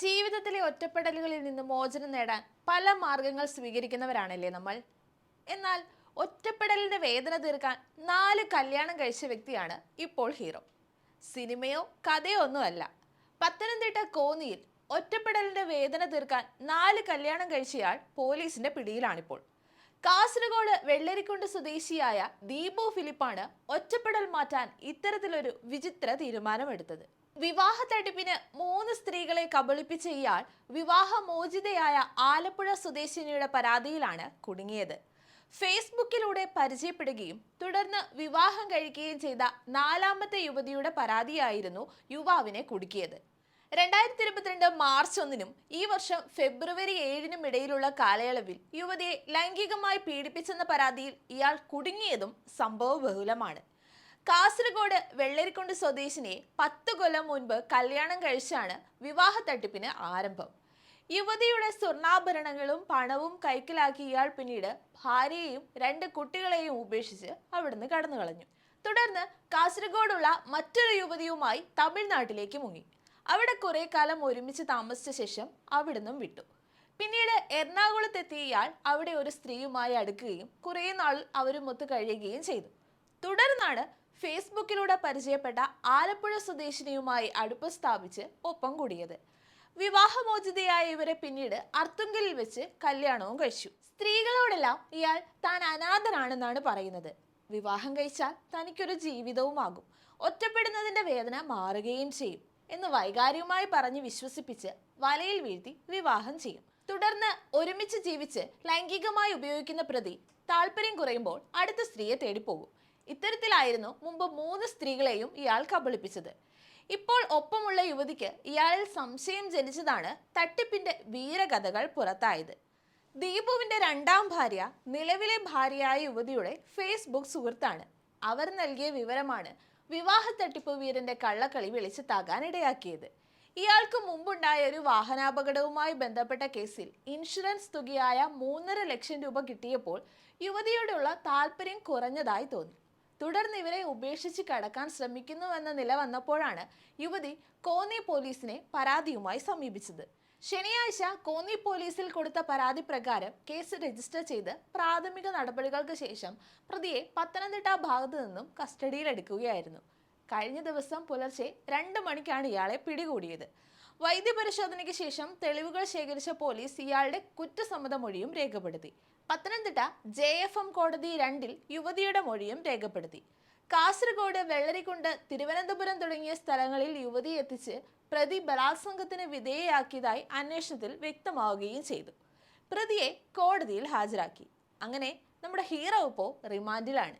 ജീവിതത്തിലെ ഒറ്റപ്പെടലുകളിൽ നിന്ന് മോചനം നേടാൻ പല മാർഗങ്ങൾ സ്വീകരിക്കുന്നവരാണല്ലേ നമ്മൾ. എന്നാൽ ഒറ്റപ്പെടലിന്റെ വേദന തീർക്കാൻ 4 കല്യാണം കഴിച്ച വ്യക്തിയാണ് ഇപ്പോൾ ഹീറോ. സിനിമയോ കഥയോ ഒന്നുമല്ല. പത്തനംതിട്ട കോന്നിയിൽ ഒറ്റപ്പെടലിന്റെ വേദന തീർക്കാൻ 4 കല്യാണം കഴിച്ചയാൾ പോലീസിന്റെ പിടിയിലാണിപ്പോൾ. കാസർഗോഡ് വെള്ളരിക്കുണ്ട് സ്വദേശിയായ ദീപു ഫിലിപ്പാണ് ഒറ്റപ്പെടൽ മാറ്റാൻ ഇത്തരത്തിലൊരു വിചിത്ര തീരുമാനമെടുത്തത്. വിവാഹ തട്ടിപ്പിന് 3 സ്ത്രീകളെ കബളിപ്പിച്ച ഇയാൾ വിവാഹമോചിതയായ ആലപ്പുഴ സ്വദേശിനിയുടെ പരാതിയിലാണ് കുടുങ്ങിയത്. ഫേസ്ബുക്കിലൂടെ പരിചയപ്പെടുകയും തുടർന്ന് വിവാഹം കഴിക്കുകയും ചെയ്ത 4ാമത്തെ യുവതിയുടെ പരാതിയായിരുന്നു യുവാവിനെ കുടുക്കിയത്. 2022 മാർച്ച് 1-നും ഈ വർഷം ഫെബ്രുവരി 7-നും ഇടയിലുള്ള കാലയളവിൽ യുവതിയെ ലൈംഗികമായി പീഡിപ്പിച്ചെന്ന പരാതിയിൽ ഇയാൾ കുടുങ്ങിയതും സംഭവബഹുലമാണ്. കാസർഗോഡ് വെള്ളരിക്കുണ്ട് സ്വദേശിനിയെ 10 കൊല്ലം മുൻപ് കല്യാണം കഴിച്ചാണ് വിവാഹ തട്ടിപ്പിന് ആരംഭം. യുവതിയുടെ സ്വർണ്ണാഭരണങ്ങളും പണവും കൈക്കലാക്കി ഇയാൾ പിന്നീട് ഭാര്യയെയും 2 കുട്ടികളെയും ഉപേക്ഷിച്ച് അവിടുന്ന് കടന്നു കളഞ്ഞു. തുടർന്ന് കാസർഗോഡുള്ള മറ്റൊരു യുവതിയുമായി തമിഴ്നാട്ടിലേക്ക് മുങ്ങി. അവിടെ കുറെ കാലം ഒരുമിച്ച് താമസിച്ച ശേഷം അവിടുന്നും വിട്ടു. പിന്നീട് എറണാകുളത്തെത്തിയ ഇയാൾ അവിടെ ഒരു സ്ത്രീയുമായി അടുക്കുകയും കുറെ നാൾ അവരുമൊത്ത് കഴിയുകയും ചെയ്തു. തുടർന്നാണ് ഫേസ്ബുക്കിലൂടെ പരിചയപ്പെട്ട ആലപ്പുഴ സ്വദേശിനിയുമായി അടുപ്പം സ്ഥാപിച്ച് ഒപ്പം കൂടിയത്. വിവാഹമോചിതയായ ഇവരെ പിന്നീട് അർത്തുങ്കലിൽ വെച്ച് കല്യാണവും കഴിച്ചു. സ്ത്രീകളോടെല്ലാം ഇയാൾ താൻ അനാഥനാണെന്നാണ് പറയുന്നത്. വിവാഹം കഴിച്ചാൽ തനിക്കൊരു ജീവിതവുമാകും, ഒറ്റപ്പെടുന്നതിന്റെ വേദന മാറുകയും ചെയ്യും എന്ന് വൈകാരികമായി പറഞ്ഞ് വിശ്വസിപ്പിച്ച് വലയിൽ വീഴ്ത്തി വിവാഹം ചെയ്യും. തുടർന്ന് ഒരുമിച്ച് ജീവിച്ച് ലൈംഗികമായി ഉപയോഗിക്കുന്ന പ്രതി താല്പര്യം കുറയുമ്പോൾ അടുത്ത സ്ത്രീയെ തേടിപ്പോകും. ഇത്തരത്തിലായിരുന്നു മുമ്പ് 3 സ്ത്രീകളെയും ഇയാൾ കബളിപ്പിച്ചത്. ഇപ്പോൾ ഒപ്പമുള്ള യുവതിക്ക് ഇയാളിൽ സംശയം ജനിച്ചതാണ് തട്ടിപ്പിന്റെ വീരകഥകൾ പുറത്തായത്. ദീപുവിന്റെ 2ാം ഭാര്യ നിലവിലെ ഭാര്യയായ യുവതിയുടെ ഫേസ്ബുക്ക് സുഹൃത്താണ്. അവർ നൽകിയ വിവരമാണ് വിവാഹ തട്ടിപ്പ് വീരന്റെ കള്ളക്കളി വെളിച്ചത്താകാൻ ഇടയാക്കിയത്. ഇയാൾക്ക് മുമ്പുണ്ടായ ഒരു വാഹനാപകടവുമായി ബന്ധപ്പെട്ട കേസിൽ ഇൻഷുറൻസ് തുകയായ 3.5 ലക്ഷം രൂപ കിട്ടിയപ്പോൾ യുവതിയോടുള്ള താല്പര്യം കുറഞ്ഞതായി തോന്നി. തുടർന്ന് ഇവരെ ഉപേക്ഷിച്ച് കടക്കാൻ ശ്രമിക്കുന്നുവെന്ന നില വന്നപ്പോഴാണ് യുവതി കോന്നി പോലീസിനെ പരാതിയുമായി സമീപിച്ചത്. ശനിയാഴ്ച കോന്നി പോലീസിൽ കൊടുത്ത പരാതി പ്രകാരം കേസ് രജിസ്റ്റർ ചെയ്ത് പ്രാഥമിക നടപടികൾക്ക് ശേഷം പ്രതിയെ പത്തനംതിട്ട ഭാഗത്തു നിന്നും കസ്റ്റഡിയിലെടുക്കുകയായിരുന്നു. കഴിഞ്ഞ ദിവസം പുലർച്ചെ 2 മണിക്കാണ് ഇയാളെ പിടികൂടിയത്. വൈദ്യപരിശോധനയ്ക്ക് ശേഷം തെളിവുകൾ ശേഖരിച്ച പോലീസ് ഇയാളുടെ കുറ്റസമ്മത മൊഴിയും രേഖപ്പെടുത്തി. പത്തനംതിട്ട JFM കോടതി 2-ൽ യുവതിയുടെ മൊഴിയും രേഖപ്പെടുത്തി. കാസർഗോഡ് വെള്ളരിക്കുണ്ട് തിരുവനന്തപുരം തുടങ്ങിയ സ്ഥലങ്ങളിൽ യുവതിയെ എത്തിച്ച് പ്രതി ബലാത്സംഗത്തിന് വിധേയയാക്കിയതായി അന്വേഷണത്തിൽ വ്യക്തമാവുകയും ചെയ്തു. പ്രതിയെ കോടതിയിൽ ഹാജരാക്കി. അങ്ങനെ നമ്മുടെ ഹീറോ ഇപ്പോൾ റിമാൻഡിലാണ്.